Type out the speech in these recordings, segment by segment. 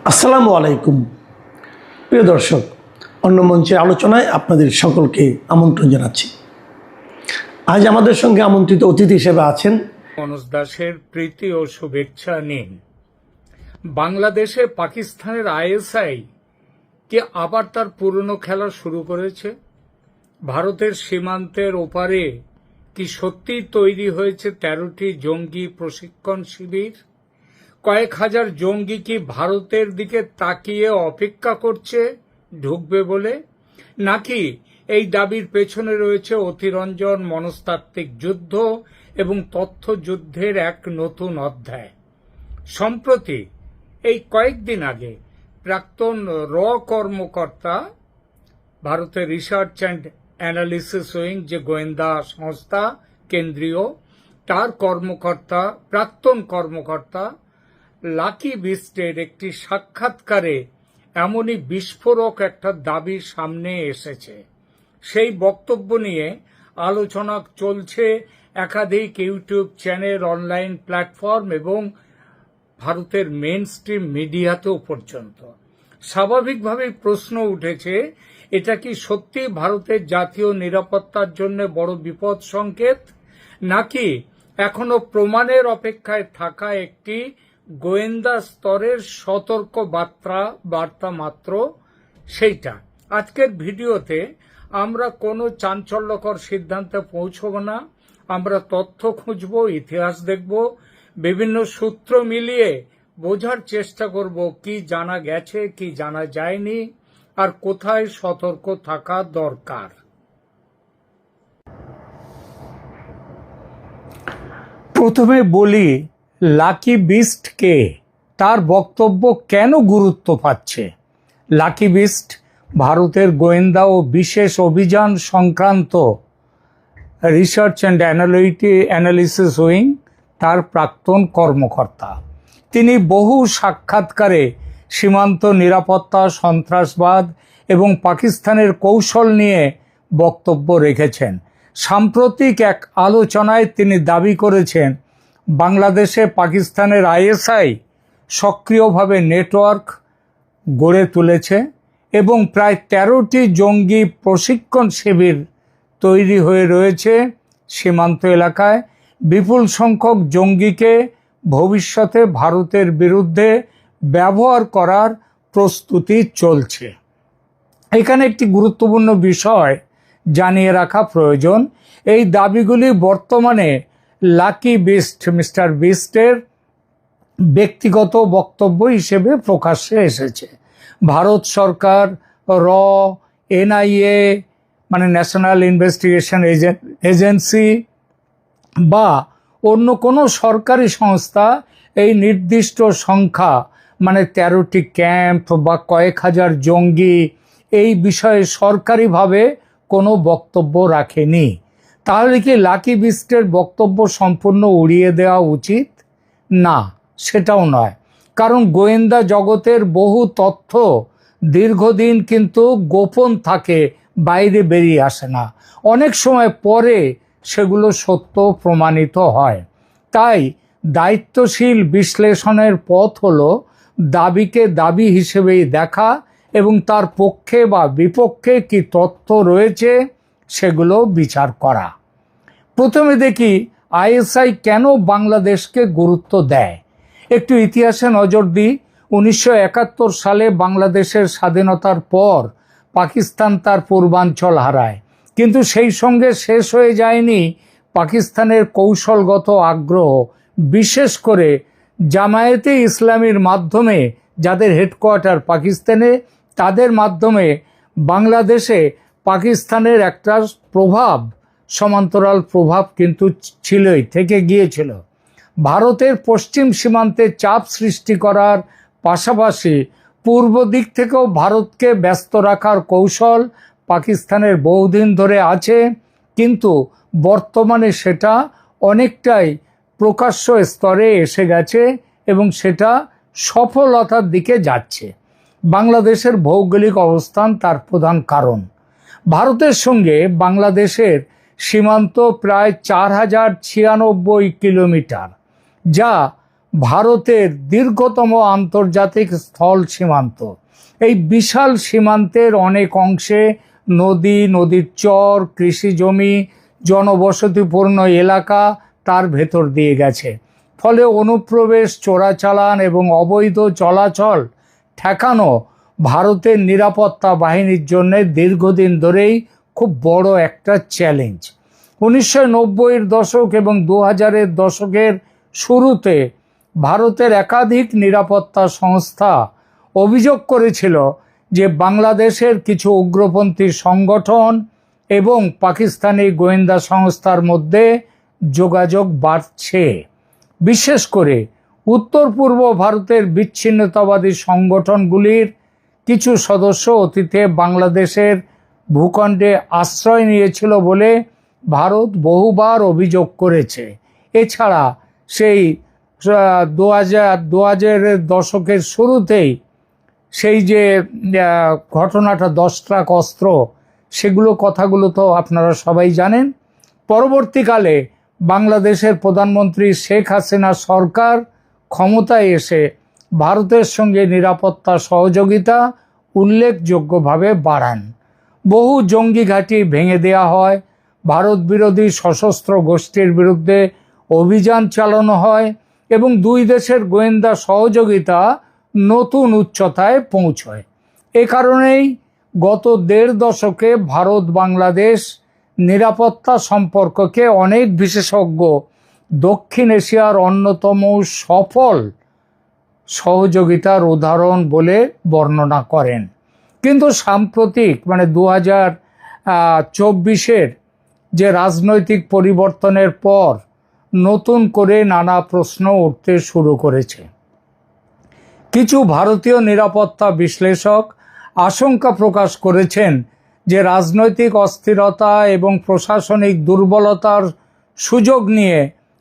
আসসালামু আলাইকুম প্রিয় দর্শক, অন্য মঞ্চে আলোচনায় আপনাদের সকলকে আমন্ত্রণ জানাচ্ছি। আজ আমাদের সঙ্গে আমন্ত্রিত অতিথি হিসেবে আছেন মনোজ দাসের প্রীতি ও শুভেচ্ছা নিন। বাংলাদেশে পাকিস্তানের আইএসআই কি আবার তার পুরনো খেলা শুরু করেছে? ভারতের সীমান্তের ওপারে কি সত্যিই তৈরি হয়েছে 13টি জঙ্গি প্রশিক্ষণ শিবির? কয়েক হাজার জঙ্গি কি ভারতের দিকে তাকিয়ে অপেক্ষা করছে ঢুকবে বলে? নাকি এই দাবির পেছনে রয়েছে অতিরঞ্জন, মনস্তাত্ত্বিক যুদ্ধ এবং তথ্যযুদ্ধের এক নতুন অধ্যায়? সম্প্রতি এই কয়েকদিন আগে প্রাক্তন কর্মকর্তা, ভারতের রিসার্চ অ্যান্ড অ্যানালিসিস উইং যে গোয়েন্দা সংস্থা কেন্দ্রীয়, তার প্রাক্তন কর্মকর্তা লাকি বিস্টের একটি সাক্ষাৎকারে এমনই বিস্ফোরক একটা দাবি সামনে এসেছে। সেই বক্তব্য নিয়ে আলোচনা চলছে একাধিক ইউটিউব চ্যানেল, অনলাইন প্ল্যাটফর্ম এবং ভারতের মেইন স্ট্রিম মিডিয়াতেও পর্যন্ত। স্বাভাবিকভাবেই প্রশ্ন উঠেছে, এটা কি সত্যি ভারতের জাতীয় নিরাপত্তার জন্য বড় বিপদ সংকেত, নাকি এখনো প্রমাণের অপেক্ষায় থাকা একটি গোয়েন্দা স্তরের সতর্ক বার্তা মাত্র? সেইটা আজকের ভিডিওতে আমরা কোনো চাঞ্চল্যকর সিদ্ধান্তে পৌঁছব না। আমরা তথ্য খুঁজব, ইতিহাস দেখব, বিভিন্ন সূত্র মিলিয়ে বোঝার চেষ্টা করব কি জানা গেছে, কি জানা যায়নি, আর কোথায় সতর্ক থাকা দরকার। প্রথমে বলি, লাকি বিস্ট কে, তার বক্তব্য কেন গুরুত্ব পাচ্ছে? লাকি বিস্ট ভারতের গোয়েন্দা ও বিশেষ অভিযান সংক্রান্ত রিসার্চ অ্যান্ড অ্যানালিসিস উইং তার প্রাক্তন কর্মকর্তা। তিনি বহু সাক্ষাৎকারে সীমান্ত নিরাপত্তা, সন্ত্রাসবাদ এবং পাকিস্তানের কৌশল নিয়ে বক্তব্য রেখেছেন। সাম্প্রতিক এক আলোচনায় তিনি দাবি করেছেন, বাংলাদেশে পাকিস্তানের আইএসআই সক্রিয়ভাবে নেটওয়ার্ক গড়ে তুলেছে এবং প্রায় 13টি জঙ্গি প্রশিক্ষণ শিবির তৈরি হয়ে রয়েছে সীমান্ত এলাকায়। বিপুল সংখ্যক জঙ্গিকে ভবিষ্যতে ভারতের বিরুদ্ধে ব্যবহার করার প্রস্তুতি চলছে। এখানে একটি গুরুত্বপূর্ণ বিষয় জানিয়ে রাখা প্রয়োজন। এই দাবিগুলি বর্তমানে লাকি বিস্ট, মিস্টার বিস্টের ব্যক্তিগত বক্তব্য হিসেবে প্রকাশ্যে এসেছে। ভারত সরকার, এনআইএ মানে ন্যাশনাল ইনভেস্টিগেশন এজেন্সি বা অন্য কোনো সরকারি সংস্থা এই নির্দিষ্ট সংখ্যা মানে 13টি ক্যাম্প বা কয়েক হাজার জঙ্গি এই বিষয়ে সরকারিভাবে কোনো বক্তব্য রাখেনি। তাহলে কি লাকি বিস্টের বক্তব্য সম্পূর্ণ উড়িয়ে দেওয়া উচিত? না, সেটাও নয়। কারণ গোয়েন্দা জগতের বহু তথ্য দীর্ঘদিন কিন্তু গোপন থাকে, বাইরে বেরিয়ে আসে না। অনেক সময় পরে সেগুলো সত্য প্রমাণিত হয়। তাই দায়িত্বশীল বিশ্লেষণের পথ হলো দাবিকে দাবি হিসেবেই দেখা এবং তার পক্ষে বা বিপক্ষে কি তথ্য রয়েছে সেগুলো বিচার করা। প্রথমে দেখি আইএসআই কেন বাংলাদেশকে গুরুত্ব দেয়। একটু ইতিহাসে নজর দিই। 1971 সালে বাংলাদেশের স্বাধীনতার পর পাকিস্তান তার পূর্বাঞ্চল হারায়, কিন্তু সেই সঙ্গে শেষ হয়ে যায়নি পাকিস্তানের কৌশলগত আগ্রহ। বিশেষ করে জামায়াতে ইসলামীর মাধ্যমে, যাদের হেডকোয়ার্টার পাকিস্তানে, তাদের মাধ্যমে বাংলাদেশে পাকিস্তানের একটা প্রভাব, সমান্তরাল প্রভাব কিন্তু ছিলই, থেকে গিয়েছিল। ভারতের পশ্চিম সীমান্তে চাপ সৃষ্টি করার পাশাপাশি পূর্ব দিক থেকেও ভারতকে ব্যস্ত রাখার কৌশল পাকিস্তানের বহুদিন ধরে আছে, কিন্তু বর্তমানে সেটা অনেকটাই প্রকাশ্য স্তরে এসে গেছে এবং সেটা সফলতার দিকে যাচ্ছে। বাংলাদেশের ভৌগোলিক অবস্থান তার প্রধান কারণ। ভারতের সঙ্গে বাংলাদেশের সীমান্ত প্রায় 4096 কিলোমিটার, যা ভারতের দীর্ঘতম আন্তর্জাতিক স্থল সীমান্ত। এই বিশাল সীমান্তের অনেক অংশে নদী, নদীর চর, কৃষি জমি, জনবসতিপূর্ণ এলাকা তার ভেতর দিয়ে গেছে। ফলে অনুপ্রবেশ, চোরাচালান এবং অবৈধ চলাচল ঠেকানো ভারতের নিরাপত্তা বাহিনীর জন্য দীর্ঘদিন ধরেই খুব বড় একটা চ্যালেঞ্জ। 1990-এর দশক এবং 2000-এর দশকের শুরুতে ভারতের একাধিক নিরাপত্তা সংস্থা অভিযোগ করেছিল যে বাংলাদেশের কিছু উগ্রপন্থী সংগঠন এবং পাকিস্তানি গোয়েন্দা সংস্থার মধ্যে যোগাযোগ বাড়ছে। বিশেষ করে উত্তর পূর্ব ভারতের বিচ্ছিন্নতাবাদী সংগঠনগুলির কিছু সদস্য অতীতে বাংলাদেশের ভূখণ্ডে আশ্রয় নিয়েছিল বলে ভারত বহুবার অভিযোগ করেছে। এছাড়া সেই 2000-এর দশকের শুরুতেই সেই যে ঘটনাটা 10 ট্রাক অস্ত্র, সেগুলো কথাগুলো তো আপনারা সবাই জানেন। পরবর্তীকালে বাংলাদেশের প্রধানমন্ত্রী শেখ হাসিনা সরকার ক্ষমতায় এসে ভারতের সঙ্গে নিরাপত্তা সহযোগিতা উল্লেখযোগ্যভাবে বাড়ান। বহু জঙ্গি ঘাঁটি ভেঙে দেওয়া হয়, ভারত বিরোধী সশস্ত্র গোষ্ঠীর বিরুদ্ধে অভিযান চালানো হয় এবং দুই দেশের গোয়েন্দা সহযোগিতা নতুন উচ্চতায় পৌঁছয়। এ কারণেই গত 1.5 দশকে ভারত বাংলাদেশ নিরাপত্তা সম্পর্ককে অনেক বিশেষজ্ঞ দক্ষিণ এশিয়ার অন্যতম সফল সহযোগিতার উদাহরণ বলে বর্ণনা করেন। কিন্তু সাম্প্রতিক 2024-এর যে রাজনৈতিক পরিবর্তনের পর নতুন করে নানা প্রশ্ন উঠতে শুরু করেছে। কিছু ভারতীয় নিরাপত্তা বিশ্লেষক আশঙ্কা প্রকাশ করেছেন যে রাজনৈতিক অস্থিরতা এবং প্রশাসনিক দুর্বলতার সুযোগ নিয়ে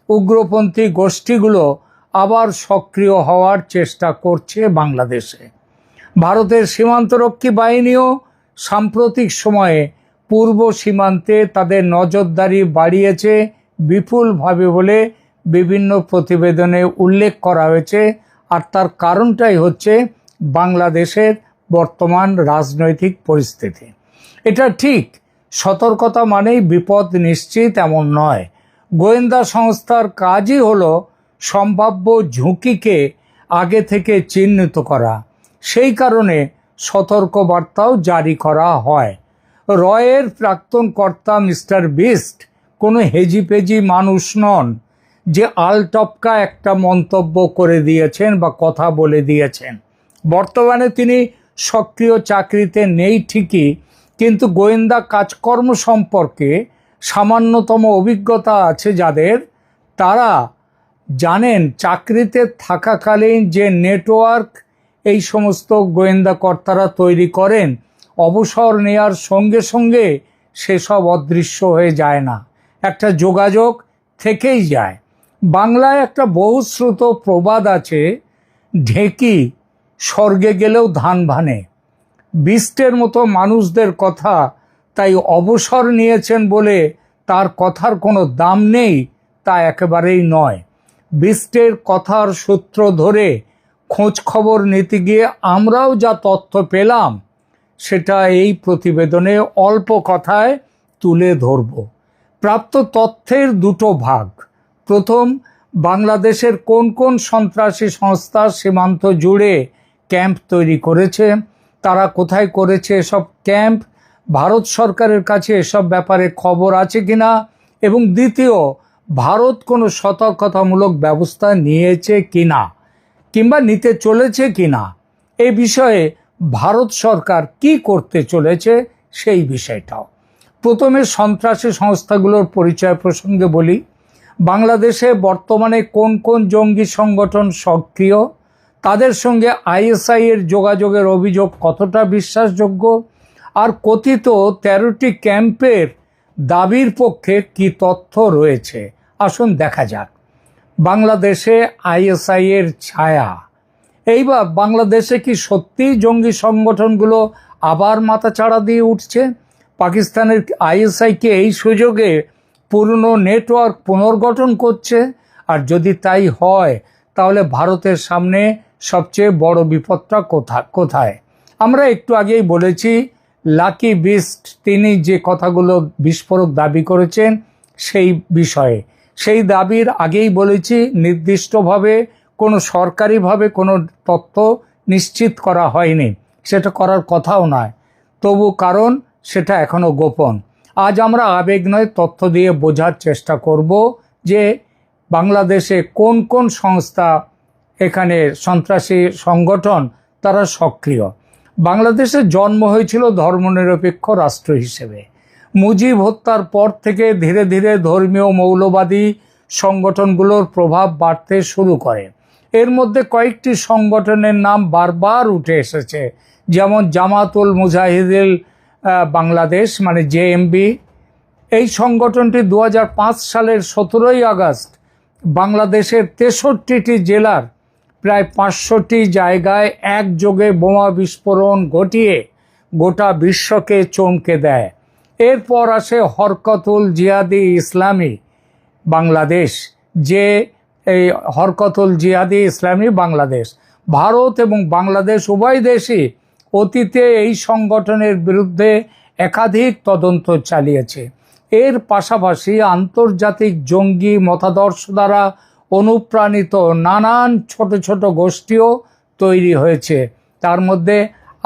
উগ্রপন্থী গোষ্ঠীগুলো আবার সক্রিয় হওয়ার চেষ্টা করছে বাংলাদেশে। ভারতের সীমান্তরক্ষী বাহিনীও সাম্প্রতিক সময়ে পূর্ব সীমান্তে তাদের নজরদারি বাড়িয়েছে বিপুলভাবে বলে বিভিন্ন প্রতিবেদনে উল্লেখ করা হয়েছে। আর তার কারণটাই হচ্ছে বাংলাদেশের বর্তমান রাজনৈতিক পরিস্থিতি। এটা ঠিক, সতর্কতা মানেই বিপদ নিশ্চিত এমন নয়। গোয়েন্দা সংস্থার কাজই হলো সম্ভাব্য ঝুঁকিকে আগে থেকে চিহ্নিত করা। সেই কারণে সতর্কবার্তাও জারি করা হয়। রয়ের প্রাক্তন কর্তা মিস্টার বিস্ট কোনো হেজিপেজি মানুষ নন যে আলটপকা একটা মন্তব্য করে দিয়েছেন বা কথা বলে দিয়েছেন। বর্তমানে তিনি সক্রিয় চাকরিতে নেই ঠিকই, কিন্তু গোয়েন্দা কাজকর্ম সম্পর্কে সামান্যতম অভিজ্ঞতা আছে যাদের, তারা জানেন চাকরিতে থাকাকালীন যে নেটওয়ার্ক এই সমস্ত গোয়েন্দা কর্তারা তৈরি করেন, অবসর নেয়ার সঙ্গে সঙ্গে সেসব অদৃশ্য হয়ে যায় না, একটা যোগাযোগ থেকেই যায়। বাংলায় একটা বহুশ্রুত প্রবাদ আছে, ঢেকি স্বর্গে গেলেও ধান ভানে। বিস্টের মতো মানুষদের কথা তাই অবসর নিয়েছেন বলে তার কথার কোনো দাম নেই তা একেবারেই নয়। বিস্টের কথার সূত্র ধরে খোঁজ খবর নিতে গিয়ে আমরাও যা তথ্য পেলাম সেটা এই প্রতিবেদনে অল্প কথায় তুলে ধরব। প্রাপ্ত তথ্যের দুটো ভাগ। প্রথম, বাংলাদেশের কোন কোন সন্ত্রাসী সংস্থা সীমান্ত জুড়ে ক্যাম্প তৈরি করেছে, তারা কোথায় করেছে এসব ক্যাম্প, ভারত সরকারের কাছে এসব ব্যাপারে খবর আছে কিনা, এবং দ্বিতীয়, ভারত কোনো সতর্কতামূলক ব্যবস্থা নিয়েছে কিনা কিংবা নিতে চলেছে কিনা, এই বিষয়ে ভারত সরকার কি করতে চলেছে সেই বিষয়টাও। প্রথমে সন্ত্রাসী সংস্থাগুলোর পরিচয় প্রসঙ্গে বলি। বাংলাদেশে বর্তমানে কোন কোন জঙ্গি সংগঠন সক্রিয়, তাদের সঙ্গে আইএসআই এর যোগাযোগের অভিযোগ কতটা বিশ্বাসযোগ্য, আর কথিত 13টি ক্যাম্পের দাবির পক্ষে কি তথ্য রয়েছে, আসুন দেখা যাক। বাংলাদেশে আইএসআই এর ছায়া। এইবার বাংলাদেশে কি সত্যিই জঙ্গি সংগঠনগুলো আবার মাথাচাড়া দিয়ে উঠছে? পাকিস্তানের আইএসআইকে এই সুযোগে পুরনো নেটওয়ার্ক পুনর্গঠন করছে? আর যদি তাই হয় তাহলে ভারতের সামনে সবচেয়ে বড় বিপদটা কোথায়? আমরা একটু আগেই বলেছি, লাকি বিস্ট তিনি যে কথাগুলো বিস্ফোরক দাবি করেছেন সেই বিষয়ে, সেই দাবির আগেই বলেছি নির্দিষ্টভাবে কোনো সরকারিভাবে কোনো তথ্য নিশ্চিত করা হয়নি, সেটা করার কথাও নয়, তবু কারণ সেটা এখনো গোপন। আজ আমরা আবেগ নয় তথ্য দিয়ে বোঝার চেষ্টা করব যে বাংলাদেশে কোন কোন সংস্থা, এখানে সন্ত্রাসী সংগঠন তারা সক্রিয়। বাংলাদেশে জন্ম হয়েছিল ধর্মনিরপেক্ষ রাষ্ট্র হিসেবে। মুজিব হত্যার পর থেকে ধীরে ধীরে ধর্মীয় মৌলবাদী সংগঠনগুলোর প্রভাব বাড়তে শুরু করে। এর মধ্যে কয়েকটি সংগঠনের নাম বারবার উঠে এসেছে, যেমন জামাতুল মুজাহিদিন বাংলাদেশ মানে জেএমবি। এই সংগঠনটি 2005 সালের 17ই আগস্ট বাংলাদেশের 63টি জেলার প্রায় 500টি জায়গায় একযোগে বোমা বিস্ফোরণ ঘটিয়ে গোটা বিশ্বকে চমকে দেয়। এরপর আসে হরকতুল জিহাদি ইসলামী বাংলাদেশ, যে এই হরকতুল জিহাদি ইসলামী বাংলাদেশ ভারত এবং বাংলাদেশ উভয় দেশই অতীতে এই সংগঠনের বিরুদ্ধে একাধিক তদন্ত চালিয়েছে। এর পাশাপাশি আন্তর্জাতিক জঙ্গি মতাদর্শ দ্বারা অনুপ্রাণিত নানান ছোট ছোট গোষ্ঠীও তৈরি হয়েছে, তার মধ্যে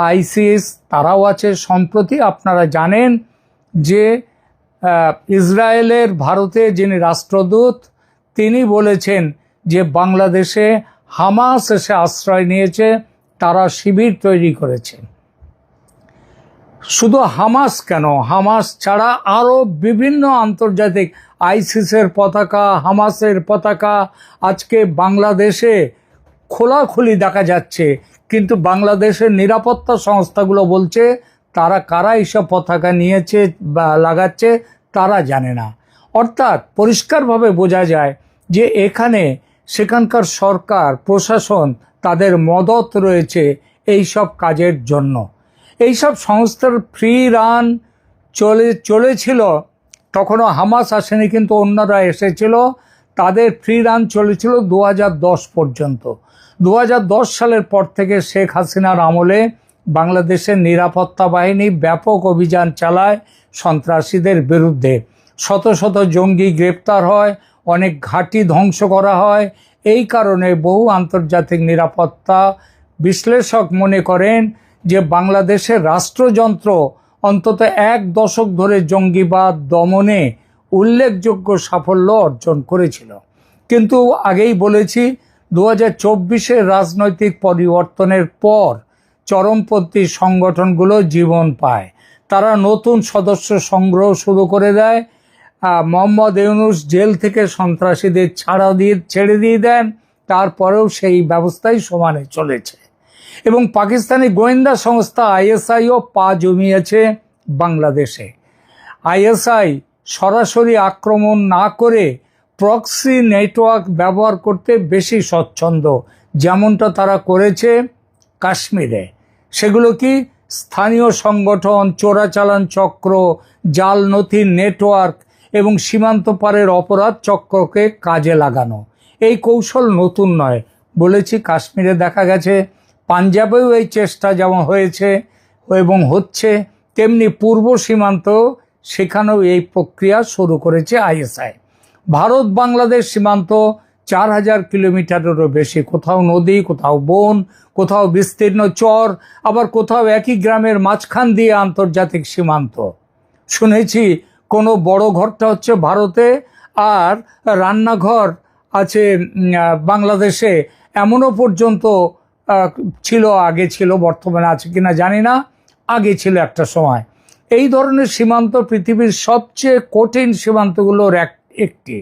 আইসিস তারাও আছে। সম্প্রতি আপনারা জানেন যে ইসরায়েলের ভারতে যিনি রাষ্ট্রদূত তিনি বলেছেন যে বাংলাদেশে হামাস এসে আশ্রয় নিয়েছে, তারা শিবির তৈরি করেছে। শুধু হামাস কেন, হামাস ছাড়া আরও বিভিন্ন আন্তর্জাতিক আইসিসের পতাকা, হামাসের পতাকা আজকে বাংলাদেশে খোলাখুলি দেখা যাচ্ছে, কিন্তু বাংলাদেশের নিরাপত্তা সংস্থাগুলো বলছে তারা কারা এইসব পতাকা নিয়েছে বা লাগাচ্ছে তারা জানে না। অর্থাৎ পরিষ্কারভাবে বোঝা যায় যে এখানে সেখানকার সরকার প্রশাসন তাদের মদত রয়েছে এই সব কাজের জন্য। এইসব সংস্থার ফ্রি রান চলেছিল, তখনও হামাস আসেনি কিন্তু অন্যরা এসেছিল, তাদের ফ্রি রান চলেছিল 2010 পর্যন্ত। 2010 সালের পর থেকে শেখ হাসিনার আমলে বাংলাদেশের নিরাপত্তা বাহিনী ব্যাপক অভিযান চালায় সন্ত্রাসীদের বিরুদ্ধে। শত শত জঙ্গি গ্রেপ্তার হয়, অনেক ঘাঁটি ধ্বংস করা হয়। এই কারণে বহু আন্তর্জাতিক নিরাপত্তা বিশ্লেষক মনে করেন যে বাংলাদেশের রাষ্ট্রযন্ত্র অন্তত 1 দশক ধরে জঙ্গিবাদ দমনে উল্লেখযোগ্য সাফল্য অর্জন করেছিল। কিন্তু আগেই বলেছি 2024-এর রাজনৈতিক পরিবর্তনের পর চরমপন্থী সংগঠনগুলো জীবন পায়, তারা নতুন সদস্য সংগ্রহ শুরু করে দেয়। মোহাম্মদ ইউনূস জেল থেকে সন্ত্রাসীদের ছেড়ে দিয়ে দেন, তারপরেও সেই ব্যবস্থাই সমানে চলেছে। এবং পাকিস্তানি গোয়েন্দা সংস্থা আইএসআইও পা জমিয়েছে বাংলাদেশে। আইএসআই সরাসরি আক্রমণ না করে প্রক্সি নেটওয়ার্ক ব্যবহার করতে বেশি স্বচ্ছন্দ, যেমনটা তারা করেছে কাশ্মীরে। সেগুলো কি? স্থানীয় সংগঠন, চোরাচালান চক্র, জাল নথির নেটওয়ার্ক এবং সীমান্ত পারের অপরাধ চক্রকে কাজে লাগানো। এই কৌশল নতুন নয়, বলেছি কাশ্মীরে দেখা গেছে, পাঞ্জাবেও এই চেষ্টা যেমন হয়েছে এবং হচ্ছে, তেমনি পূর্ব সীমান্ত সেখানেও এই প্রক্রিয়া শুরু করেছে আইএসআই। ভারত বাংলাদেশ সীমান্ত 4000 কিলোমিটারেরও বেশি, কোথাও নদী, কোথাও বন, কোথাও বিস্তীর্ণ চর, আবার কোথাও একই গ্রামের মাঝখান দিয়ে আন্তর্জাতিক সীমান্ত। শুনেছি কোনো বড় ঘরটা হচ্ছে ভারতে আর রান্নাঘর আছে বাংলাদেশে, এমনও পর্যন্ত ছিল, আগে ছিল, বর্তমানে আছে কিনা জানি না, আগে ছিল একটা সময়। এই ধরনের সীমান্ত পৃথিবীর সবচেয়ে কঠিন সীমান্তগুলোর একটি।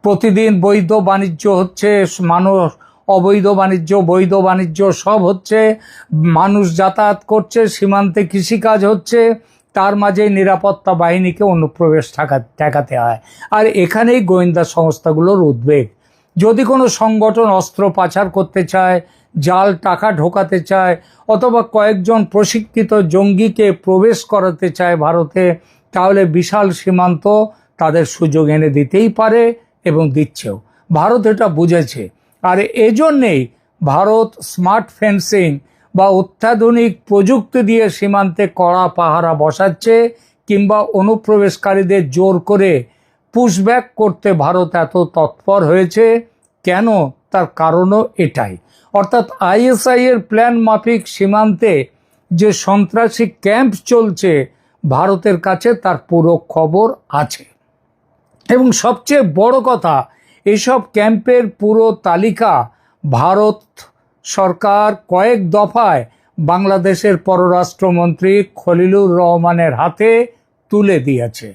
প্রতিদিন বৈধ বাণিজ্য হচ্ছে, মানুষ অবৈধ বাণিজ্য, বৈধ বাণিজ্য সব হচ্ছে, মানুষ যাতায়াত করছে, সীমান্তে কৃষিকাজ হচ্ছে, তার মাঝে নিরাপত্তা বাহিনীকে অনুপ্রবেশ ঠেকাতে হয়। আর এখানেই গোয়েন্দা সংস্থাগুলোর উদ্বেগ। যদি কোনো সংগঠন অস্ত্র পাচার করতে চায়, জাল টাকা ঢোকাতে চায়, অথবা কয়েকজন প্রশিক্ষিত জঙ্গিকে প্রবেশ করাতে চায় ভারতে, তাহলে বিশাল সীমান্ত তাদের সুযোগ এনে দিতেই পারে এবং দিচ্ছেও। ভারত এটা বুঝেছে। আর এজন্যেই ভারত স্মার্ট ফেন্সিং বা অত্যাধুনিক প্রযুক্তি দিয়ে সীমান্তে কড়া পাহারা বসাচ্ছে, কিংবা অনুপ্রবেশকারীদের জোর করে পুশব্যাক করতে ভারত এত তৎপর হয়েছে কেন, তার কারণও এটাই। অর্থাৎ আইএসআই এর প্ল্যান মাফিক সীমান্তে যে সন্ত্রাসী ক্যাম্প চলছে, ভারতের কাছে তার পুরো খবর আছে। এবং সবচেয়ে বড় কথা, এসব ক্যাম্পের পুরো তালিকা ভারত সরকার কয়েক দফায় বাংলাদেশের পররাষ্ট্রমন্ত্রী খলিলুর রহমানের হাতে তুলে দিয়েছে।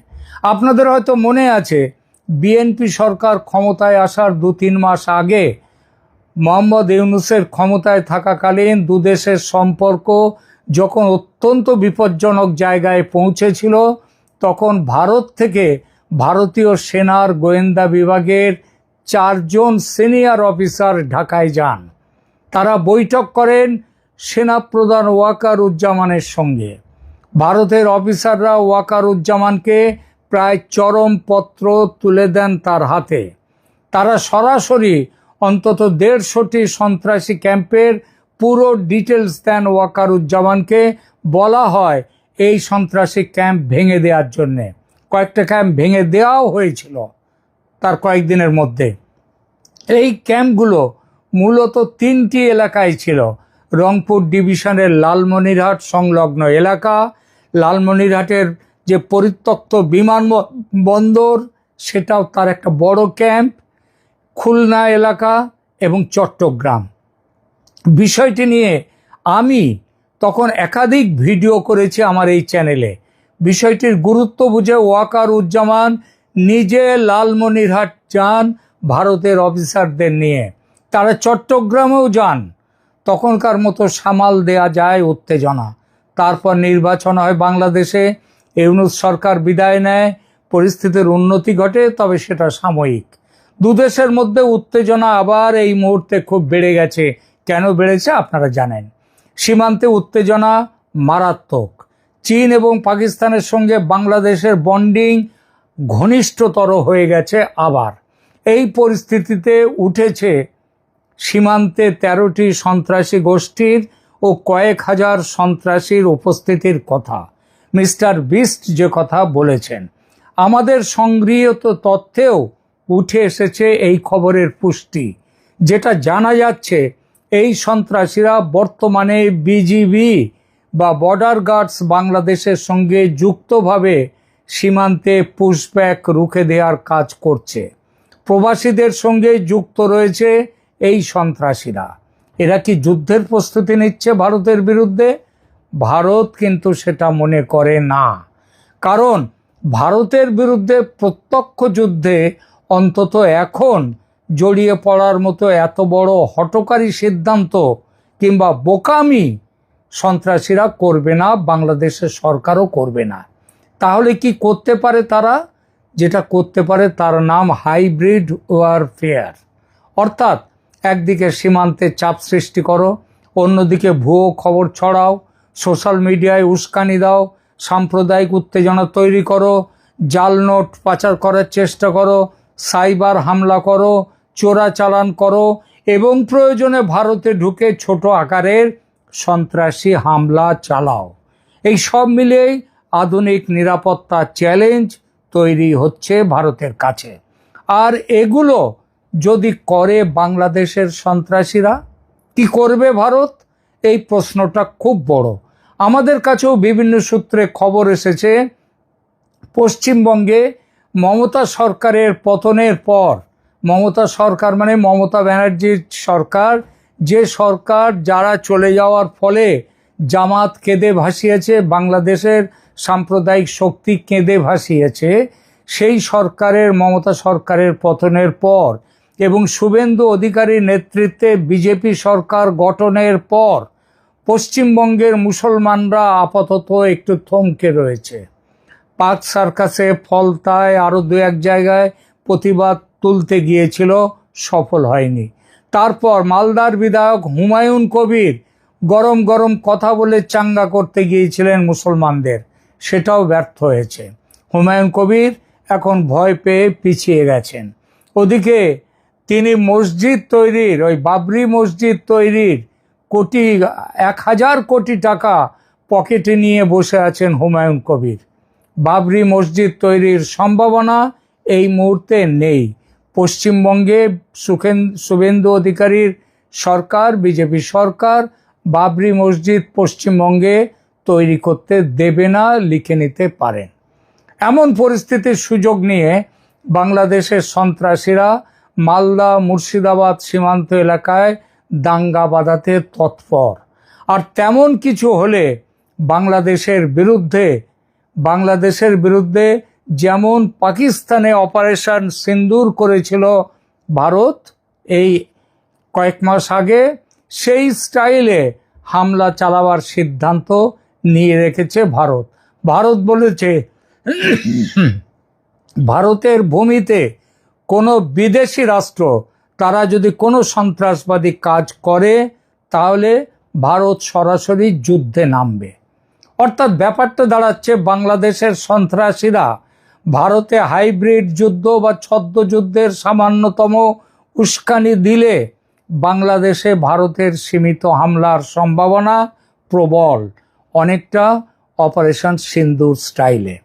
আপনাদের হয়তো মনে আছে, বিএনপি সরকার ক্ষমতায় আসার 2-3 মাস আগে মোহাম্মদ ইউনূসের ক্ষমতায় থাকাকালীন দুদেশের সম্পর্ক যখন অত্যন্ত বিপজ্জনক জায়গায় পৌঁছেছিল, তখন ভারত থেকে ভারতীয় সেনার গোয়েন্দা বিভাগের 4 জন সিনিয়র অফিসার ঢাকায় যান। তারা বৈঠক করেন সেনাপ্রধান ওয়াকারুজ্জামানের সঙ্গে। ভারতের অফিসাররা ওয়াকারুজ্জামানকে প্রায় চরম পত্র তুলে দেন তার হাতে। তারা সরাসরি অন্তত 150টি সন্ত্রাসী ক্যাম্পের পুরো ডিটেলস দেন ওয়াকারুজ্জামানকে। বলা হয় এই সন্ত্রাসী ক্যাম্প ভেঙে দেওয়ার জন্যে। কয়েকটা ক্যাম্প ভেঙে দেওয়াও হয়েছিল তার কয়েকদিনের মধ্যে। এই ক্যাম্পগুলো মূলত 3টি এলাকায় ছিল। রংপুর ডিভিশনের লালমনিরহাট সংলগ্ন এলাকা, লালমনিরহাটের যে পরিত্যক্ত বিমানবন্দর সেটাও তার একটা বড় ক্যাম্প, খুলনা এলাকা এবং চট্টগ্রাম। বিষয়টি নিয়ে আমি তখন একাধিক ভিডিও করেছি আমার এই চ্যানেলে। বিষয়টির গুরুত্ব বুঝে ওয়াকারুজ্জামান নিজে লালমনিরহাট যান ভারতের অফিসারদের নিয়ে। তারা চট্টগ্রামেও যান। তখনকার মতো সামাল দেয়া যায় উত্তেজনা। তারপর নির্বাচন হয় বাংলাদেশে, ইউনূস সরকার বিদায় নেয়, পরিস্থিতির উন্নতি ঘটে, তবে সেটা সাময়িক। দুদেশের মধ্যে উত্তেজনা আবার এই মুহূর্তে খুব বেড়ে গেছে। কেন বেড়েছে আপনারা জানেন। সীমান্তে উত্তেজনা মারাত্মক। চীন এবং পাকিস্তানের সঙ্গে বাংলাদেশের বন্ডিং ঘনিষ্ঠতর হয়ে গেছে আবার। এই পরিস্থিতিতে উঠেছে সীমান্তে 13টি সন্ত্রাসী গোষ্ঠীর ও কয়েক হাজার সন্ত্রাসীর উপস্থিতির কথা। মিস্টার বিস্ট যে কথা বলেছেন, আমাদের সংগৃহীত তথ্যেও উঠে এসেছে এই খবরের পুষ্টি। যেটা জানা যাচ্ছে, এই সন্ত্রাসীরা বর্তমানে বিজিবি বা বর্ডার গার্ডস বাংলাদেশের সঙ্গে যুক্তভাবে সীমান্তে পুশব্যাক রুখে দেওয়ার কাজ করছে। প্রবাসীদের সঙ্গে যুক্ত রয়েছে এই সন্ত্রাসীরা। এরা কি যুদ্ধের প্রস্তুতি নিচ্ছে ভারতের বিরুদ্ধে? ভারত কিন্তু সেটা মনে করে না। কারণ ভারতের বিরুদ্ধে প্রত্যক্ষ যুদ্ধে অন্তত এখন জড়িয়ে পড়ার মতো এত বড় হঠকারী সিদ্ধান্ত কিংবা বোকামি সন্ত্রাসীরা করবে না, বাংলাদেশের সরকারও করবে না। তাহলে কি করতে পারে তারা? যেটা করতে পারে তার নাম হাইব্রিড ওয়ারফেয়ার। অর্থাৎ একদিকে সীমান্তে চাপ সৃষ্টি করো, অন্যদিকে ভুয়ো খবর ছড়াও, সোশ্যাল মিডিয়ায় উস্কানি দাও, সাম্প্রদায়িক উত্তেজনা তৈরি করো, জাল নোট পাচার করার চেষ্টা করো, সাইবার হামলা করো, চোরাচালান করো এবং প্রয়োজনে ভারতে ঢুকে ছোট আকারের সন্ত্রাসী হামলা চালাও। এই সব মিলিয়েই আধুনিক নিরাপত্তা চ্যালেঞ্জ তৈরি হচ্ছে ভারতের কাছে। আর এগুলো যদি করে বাংলাদেশের সন্ত্রাসীরা, কি করবে ভারত? এই প্রশ্নটা খুব বড়। আমাদের কাছেও বিভিন্ন সূত্রে খবর এসেছে, পশ্চিমবঙ্গে মমতা সরকারের পতনের পর, মমতা সরকার মানে মমতা ব্যানার্জির সরকার, যে সরকার যারা চলে যাওয়ার ফলে জামাত কেঁদে ভাসিয়েছে, বাংলাদেশের সাম্প্রদায়িক শক্তি কেঁদে ভাসিয়েছে, সেই সরকারের, মমতা সরকারের পতনের পর এবং শুভেন্দু অধিকারীর নেতৃত্বে বিজেপি সরকার গঠনের পর পশ্চিমবঙ্গের মুসলমানরা আপাতত একটু থমকে রয়েছে। পাক সার্কাসে, ফলতায়, আরও 2-1 জায়গায় প্রতিবাদ তুলতে গিয়েছিল, সফল হয়নি। তারপর মালদার বিধায়ক হুমায়ুন কবির গরম গরম কথা বলে চাঙ্গা করতে গিয়েছিলেন মুসলমানদের, সেটাও ব্যর্থ হয়েছে। হুমায়ুন কবির এখন ভয় পেয়ে পিছিয়ে গেছেন। ওদিকে তিনি মসজিদ তৈরির, ওই বাবরি মসজিদ তৈরির 1,000 কোটি টাকা পকেটে নিয়ে বসে আছেন হুমায়ুন কবির। বাবরি মসজিদ তৈরির সম্ভাবনা এই মুহূর্তে নেই। পশ্চিমবঙ্গে শুভেন্দু অধিকারীর সরকার, বিজেপি সরকার বাবরি মসজিদ পশ্চিমবঙ্গে তৈরি করতে দেবে না, লিখে নিতে পারেন। এমন পরিস্থিতির সুযোগ নিয়ে বাংলাদেশের সন্ত্রাসীরা মালদা মুর্শিদাবাদ সীমান্ত এলাকায় দাঙ্গা বাঁধাতে তৎপর। আর তেমন কিছু হলে বাংলাদেশের বিরুদ্ধে যেমন পাকিস্তানে অপারেশন সিন্দুর করেছিল ভারত এই কয়েক মাস আগে, সেই স্টাইলে হামলা চালাবার সিদ্ধান্ত নিয়ে রেখেছে ভারত। ভারত বলেছে ভারতের ভূমিতে কোনো বিদেশি রাষ্ট্র তারা যদি কোনো সন্ত্রাসবাদী কাজ করে তাহলে ভারত সরাসরি যুদ্ধে নামবে। অর্থাৎ ব্যাপারটা দাঁড়াচ্ছে, বাংলাদেশের সন্ত্রাসীরা ভারতে হাইব্রিড যুদ্ধ বা ছদ্মযুদ্ধের সামান্যতম উস্কানি দিলে বাংলাদেশে ভারতের সীমিত হামলার সম্ভাবনা প্রবল, অনেকটা অপারেশন সিন্দুর স্টাইলে।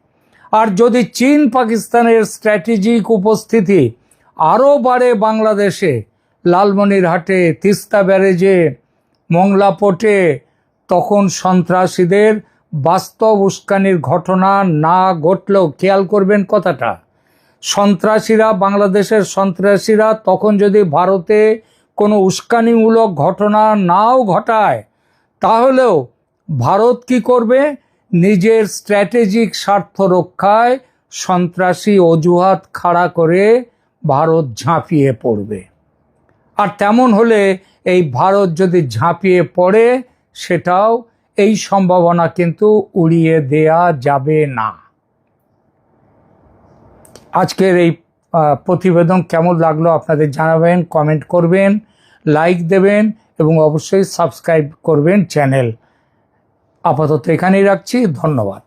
আর যদি চীন পাকিস্তানের স্ট্র্যাটেজিক উপস্থিতি আরও বাড়ে বাংলাদেশে, লালমনিরহাটে, তিস্তা ব্যারেজে, মংলা পোর্টে, তখন সন্ত্রাসীদের বাস্তব উস্কানির ঘটনা না ঘটলেও, খেয়াল করবেন কথাটা, বাংলাদেশের সন্ত্রাসীরা তখন যদি ভারতে কোনো উস্কানিমূলক ঘটনা নাও ঘটায়, তাহলেও ভারত কি করবে? নিজের স্ট্র্যাটেজিক স্বার্থ রক্ষায় সন্ত্রাসী অজুহাত খাড়া করে ভারত ঝাঁপিয়ে পড়বে। আর তেমন হলে এই ভারত যদি ঝাঁপিয়ে পড়ে, সেটাও এই সম্ভাবনা কিন্তু উড়িয়ে দেয়া যাবে না। আজকের এই প্রতিবেদন কেমন লাগলো আপনাদের জানাবেন, কমেন্ট করবেন, লাইক দেবেন এবং অবশ্যই সাবস্ক্রাইব করবেন চ্যানেল। আপাতত এখানেই রাখছি, ধন্যবাদ।